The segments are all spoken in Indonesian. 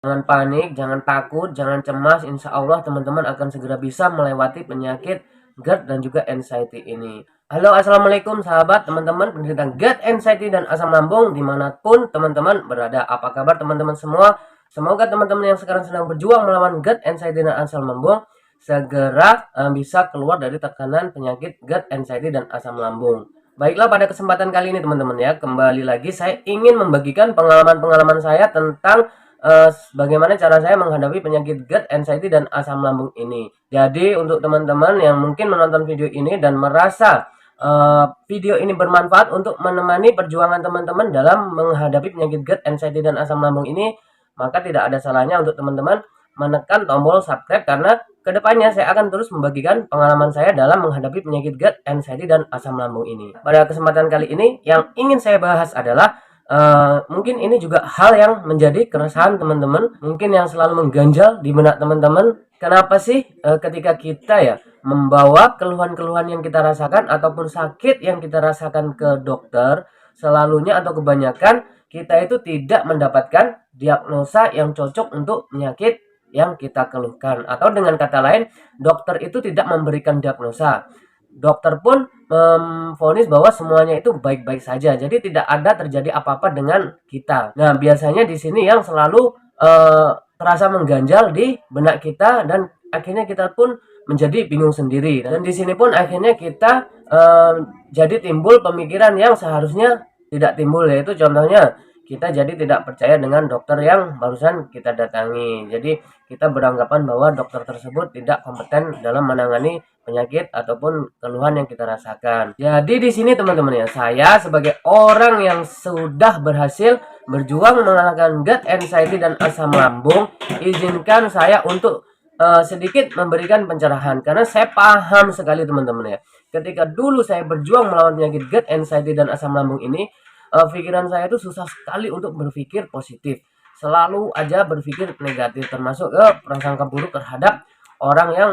Jangan panik, jangan takut, jangan cemas. Insya Allah teman-teman akan segera bisa melewati penyakit GERD dan juga anxiety ini. Halo, assalamualaikum sahabat, teman-teman penderita GERD, anxiety, dan asam lambung dimanapun teman-teman berada. Apa kabar teman-teman semua? Semoga teman-teman yang sekarang sedang berjuang melawan GERD, anxiety, dan asam lambung segera bisa keluar dari tekanan penyakit GERD, anxiety, dan asam lambung. Baiklah, pada kesempatan kali ini teman-teman ya, kembali lagi saya ingin membagikan pengalaman-pengalaman saya tentang bagaimana cara saya menghadapi penyakit GERD, anxiety, dan asam lambung ini. Jadi untuk teman-teman yang mungkin menonton video ini dan merasa video ini bermanfaat untuk menemani perjuangan teman-teman dalam menghadapi penyakit GERD, anxiety, dan asam lambung ini, maka tidak ada salahnya untuk teman-teman menekan tombol subscribe, karena kedepannya saya akan terus membagikan pengalaman saya dalam menghadapi penyakit GERD, anxiety, dan asam lambung ini. Pada kesempatan kali ini yang ingin saya bahas adalah mungkin ini juga hal yang menjadi keresahan teman-teman, mungkin yang selalu mengganjal di benak teman-teman. Kenapa sih ketika kita ya membawa keluhan-keluhan yang kita rasakan ataupun sakit yang kita rasakan ke dokter, selalunya atau kebanyakan kita itu tidak mendapatkan diagnosa yang cocok untuk penyakit yang kita keluhkan, atau dengan kata lain dokter itu tidak memberikan diagnosa. Dokter pun memvonis bahwa semuanya itu baik-baik saja, jadi tidak ada terjadi apa-apa dengan kita. Nah, biasanya di sini yang selalu terasa mengganjal di benak kita, dan akhirnya kita pun menjadi bingung sendiri. Dan di sini pun akhirnya kita jadi timbul pemikiran yang seharusnya tidak timbul, yaitu contohnya kita jadi tidak percaya dengan dokter yang barusan kita datangi. Jadi kita beranggapan bahwa dokter tersebut tidak kompeten dalam menangani penyakit ataupun keluhan yang kita rasakan. Jadi di sini teman-teman ya, saya sebagai orang yang sudah berhasil berjuang mengalahkan GERD, anxiety, dan asam lambung, izinkan saya untuk sedikit memberikan pencerahan, karena saya paham sekali teman-teman ya. Ketika dulu saya berjuang melawan penyakit GERD, anxiety, dan asam lambung ini, pikiran saya itu susah sekali untuk berpikir positif, selalu aja berpikir negatif, termasuk prasangka buruk terhadap orang yang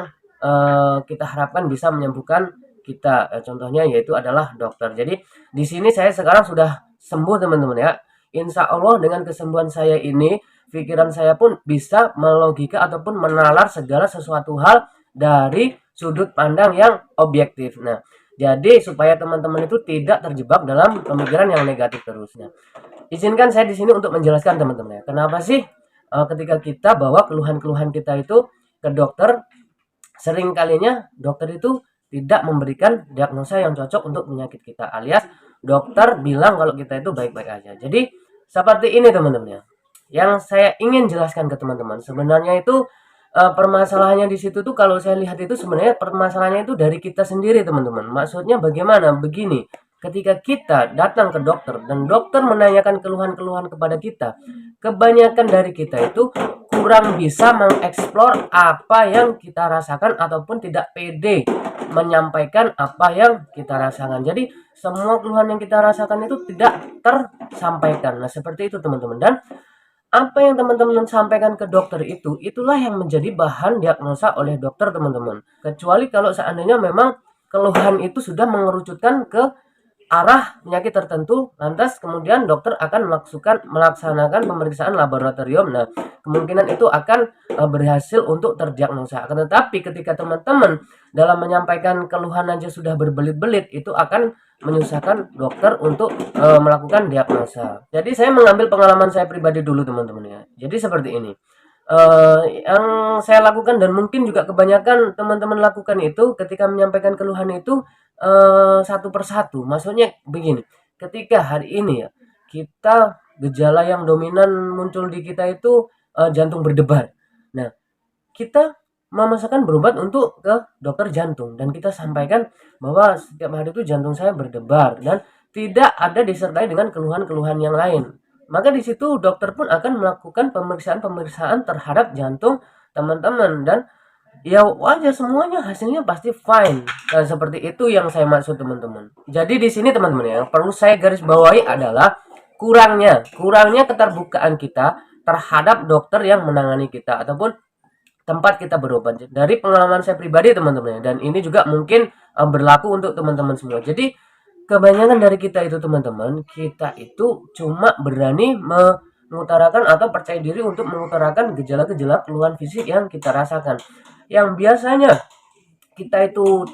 kita harapkan bisa menyembuhkan kita, contohnya yaitu adalah dokter. Jadi di sini saya sekarang sudah sembuh teman-teman ya. Insya Allah dengan kesembuhan saya ini, pikiran saya pun bisa melogika ataupun menalar segala sesuatu hal dari sudut pandang yang objektif. Nah, jadi supaya teman-teman itu tidak terjebak dalam pemikiran yang negatif terusnya. Izinkan saya di sini untuk menjelaskan teman-teman ya, kenapa sih ketika kita bawa keluhan-keluhan kita itu ke dokter, sering kalinya dokter itu tidak memberikan diagnosa yang cocok untuk penyakit kita, alias dokter bilang kalau kita itu baik-baik aja. Jadi seperti ini teman-teman ya, yang saya ingin jelaskan ke teman-teman. Sebenarnya itu permasalahannya di situ tuh, kalau saya lihat itu sebenarnya permasalahannya itu dari kita sendiri teman-teman. Maksudnya bagaimana? Begini, ketika kita datang ke dokter dan dokter menanyakan keluhan-keluhan kepada kita, kebanyakan dari kita itu kurang bisa mengeksplor apa yang kita rasakan ataupun tidak pede menyampaikan apa yang kita rasakan. Jadi semua keluhan yang kita rasakan itu tidak tersampaikan. Nah, seperti itu teman-teman. Dan apa yang teman-teman sampaikan ke dokter itu, itulah yang menjadi bahan diagnosa oleh dokter teman-teman. Kecuali kalau seandainya memang keluhan itu sudah mengerucutkan ke arah penyakit tertentu, lantas kemudian dokter akan melaksanakan pemeriksaan laboratorium. Nah, kemungkinan itu akan berhasil untuk terdiagnosa. Akan tetapi ketika teman-teman dalam menyampaikan keluhan aja sudah berbelit-belit, itu akan menyusahkan dokter untuk melakukan diagnosa. Jadi saya mengambil pengalaman saya pribadi dulu teman-teman ya. Jadi seperti ini. Yang saya lakukan dan mungkin juga kebanyakan teman-teman lakukan itu ketika menyampaikan keluhan itu satu persatu. Maksudnya begini, ketika hari ini ya kita gejala yang dominan muncul di kita itu jantung berdebar. Nah, kita memasakkan berobat untuk ke dokter jantung dan kita sampaikan bahwa setiap hari itu jantung saya berdebar dan tidak ada disertai dengan keluhan-keluhan yang lain. Maka di situ dokter pun akan melakukan pemeriksaan-pemeriksaan terhadap jantung teman-teman, dan ya wajar semuanya hasilnya pasti fine. Dan seperti itu yang saya maksud teman-teman. Jadi di sini teman-teman ya, yang perlu saya garis bawahi adalah kurangnya keterbukaan kita terhadap dokter yang menangani kita ataupun tempat kita berobat. Dari pengalaman saya pribadi teman-teman ya, dan ini juga mungkin berlaku untuk teman-teman semua. Jadi kebanyakan dari kita itu teman-teman, kita itu cuma berani mengutarakan atau percaya diri untuk mengutarakan gejala-gejala keluhan fisik yang kita rasakan. Yang biasanya kita itu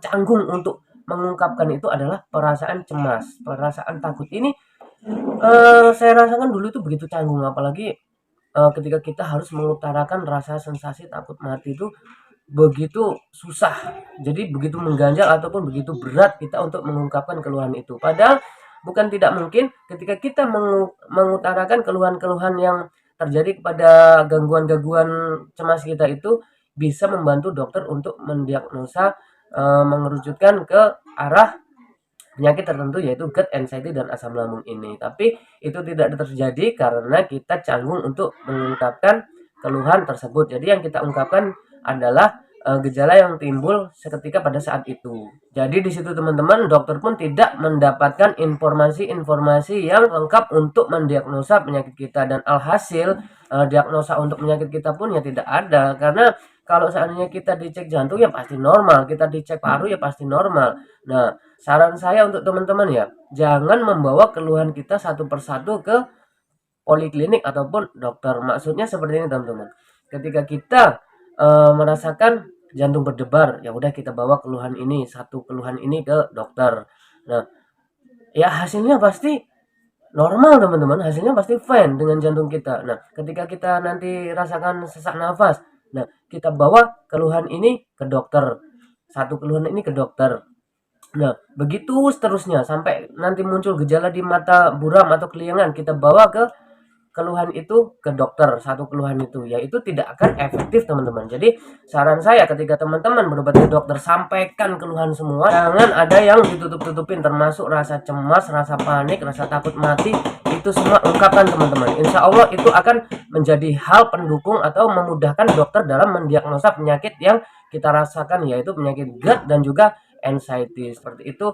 canggung untuk mengungkapkan itu adalah perasaan cemas, perasaan takut. Ini saya rasakan dulu itu begitu canggung, apalagi ketika kita harus mengutarakan rasa sensasi takut mati itu begitu susah. Jadi begitu mengganjal ataupun begitu berat kita untuk mengungkapkan keluhan itu. Padahal bukan tidak mungkin ketika kita mengutarakan keluhan-keluhan yang terjadi kepada gangguan-gangguan cemas kita itu bisa membantu dokter untuk mendiagnosa mengerucutkan ke arah penyakit tertentu yaitu GERD, anxiety dan asam lambung ini. Tapi itu tidak terjadi karena kita canggung untuk mengungkapkan keluhan tersebut. Jadi yang kita ungkapkan adalah gejala yang timbul seketika pada saat itu. Jadi di situ teman-teman, dokter pun tidak mendapatkan informasi-informasi yang lengkap untuk mendiagnosa penyakit kita, dan alhasil diagnosa untuk penyakit kita pun ya tidak ada. Karena kalau seandainya kita dicek jantung ya pasti normal, kita dicek paru ya pasti normal. Nah, saran saya untuk teman-teman ya, jangan membawa keluhan kita satu persatu ke poliklinik ataupun dokter. Maksudnya seperti ini teman-teman. Ketika kita merasakan jantung berdebar, ya udah kita bawa keluhan ini, satu keluhan ini ke dokter. Nah, ya hasilnya pasti normal teman-teman, hasilnya pasti fine dengan jantung kita. Nah, ketika kita nanti rasakan sesak nafas, nah kita bawa keluhan ini ke dokter, satu keluhan ini ke dokter. Nah, begitu seterusnya sampai nanti muncul gejala di mata buram atau keliangan, kita bawa ke keluhan itu ke dokter, satu keluhan itu, ya itu tidak akan efektif teman-teman. Jadi saran saya ketika teman-teman berobat ke dokter, sampaikan keluhan semua, jangan ada yang ditutup-tutupin, termasuk rasa cemas, rasa panik, rasa takut mati, itu semua ungkapkan teman-teman. Insya Allah itu akan menjadi hal pendukung atau memudahkan dokter dalam mendiagnosa penyakit yang kita rasakan, yaitu penyakit GERD dan juga anxiety. Seperti itu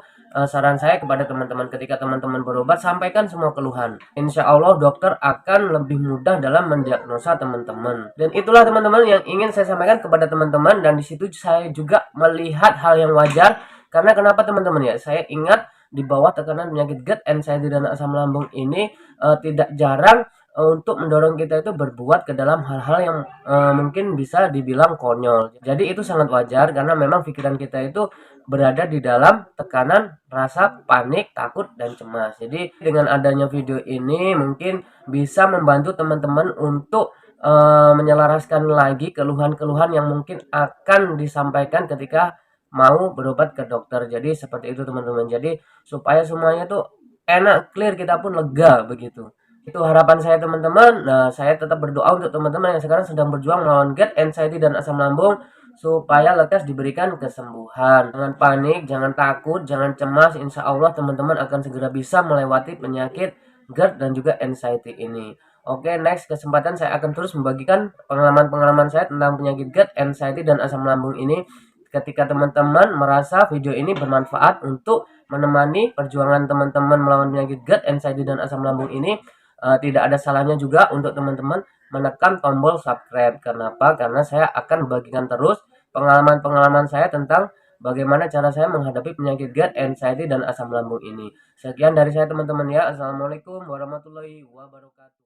saran saya kepada teman-teman, ketika teman-teman berobat sampaikan semua keluhan. Insya Allah dokter akan lebih mudah dalam mendiagnosa teman-teman. Dan itulah teman-teman yang ingin saya sampaikan kepada teman-teman, dan di situ saya juga melihat hal yang wajar. Karena kenapa teman-teman ya, saya ingat di bawah tekanan penyakit GERD, anxiety dan asam lambung ini tidak jarang untuk mendorong kita itu berbuat ke dalam hal-hal yang mungkin bisa dibilang konyol. Jadi itu sangat wajar karena memang pikiran kita itu berada di dalam tekanan rasa panik, takut, dan cemas. Jadi dengan adanya video ini mungkin bisa membantu teman-teman untuk menyelaraskan lagi keluhan-keluhan yang mungkin akan disampaikan ketika mau berobat ke dokter. Jadi seperti itu teman-teman. Jadi supaya semuanya tuh enak, clear, kita pun lega begitu. Itu harapan saya teman-teman. Nah, saya tetap berdoa untuk teman-teman yang sekarang sedang berjuang melawan GERD, anxiety dan asam lambung supaya lekas diberikan kesembuhan. Jangan panik, jangan takut, jangan cemas. Insya Allah teman-teman akan segera bisa melewati penyakit GERD dan juga anxiety ini. Oke, next kesempatan saya akan terus membagikan pengalaman-pengalaman saya tentang penyakit GERD, anxiety dan asam lambung ini. Ketika teman-teman merasa video ini bermanfaat untuk menemani perjuangan teman-teman melawan penyakit GERD, anxiety dan asam lambung ini, tidak ada salahnya juga untuk teman-teman menekan tombol subscribe. Kenapa? Karena saya akan bagikan terus pengalaman-pengalaman saya tentang bagaimana cara saya menghadapi penyakit GERD, anxiety dan asam lambung ini. Sekian dari saya teman-teman ya. Assalamualaikum warahmatullahi wabarakatuh.